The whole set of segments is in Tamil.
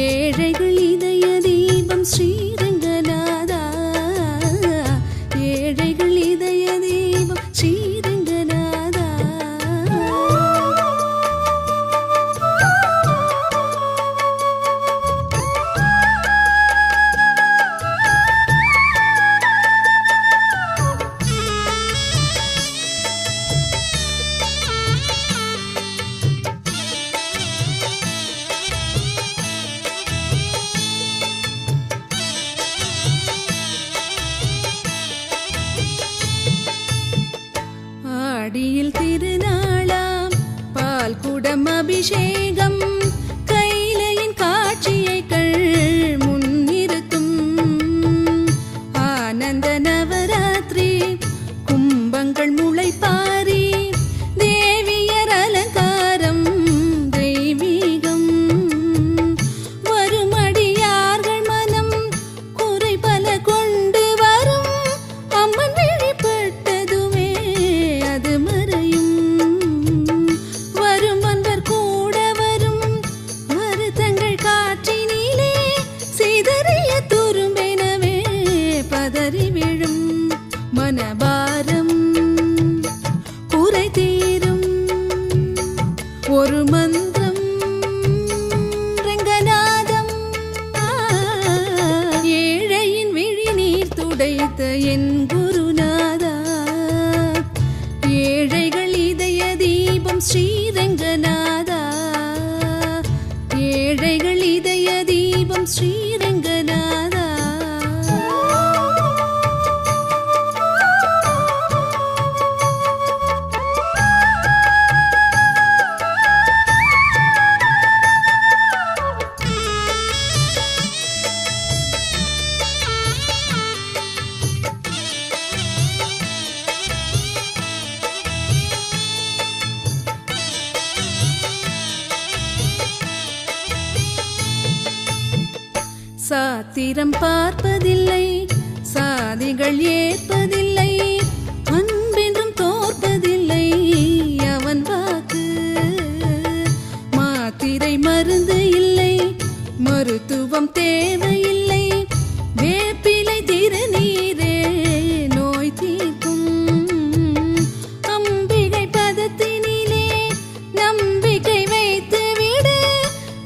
ஏழைகள் இதய தீபம் ஸ்ரீரங்கநாதா, ஏழைகள் இதய தீபம் ஸ்ரீரங்கநாதா. ஆடியில் திருநாளாம் பால் குடம் அபிஷேகம், கைலையின் காட்சியை கள் முன்னிறுத்தும் ஆனந்த நவராத்திரி, கும்பங்கள் முளைப்பாரி, தேவியர் அலங்காரம் தெய்வீகம். வருமடியார்கள் மனம் குறை பல கொண்டு வரும், அம்மன் வெளிப்பட்டதுமே அது மறையும். வரும் அன்பர் கூட வரும் வருத்தங்கள் காற்றினிலே, சிதறிய துரும்பெனவே பதறி விழும். மனபாரம் குறை தீரும் ஒரு மந்திரம் ரங்கநாதம். ஏழையின் விழிநீர் துடைத்த என் குருநாதா, ஏழைகள் இதய தீபம் ஸ்ரீரங்கநாதா, ஏழைகள் இதய தீபம் ஸ்ரீரங்கநாதா. சாத்திரம் பார்ப்பதில்லை, சாதிகள் ஏற்பதில்லை, அன்பென்றும் தோற்பதில்லை அவன் வாக்கு. மாத்திரை மருந்து இல்லை, மருத்துவம் தேவையில்லை, வேப்பிலை திருநீரே நோய் தீர்க்கும். அம்பிகை பதத்தினிலே நம்பிக்கை வைத்து விடு,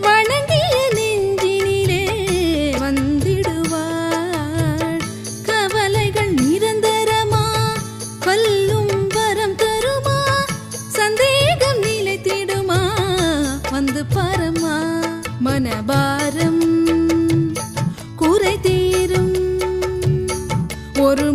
வணங்கிய நெஞ்சினிலே வந்திடுவாள். கவலைகள் நிரந்தரமா, கல்லும் வரம் தருமா, சந்தேகம் நிலைத்திடுமா, வந்து பாரம்மா. மனபாரம் குறை தீரும் ஒரு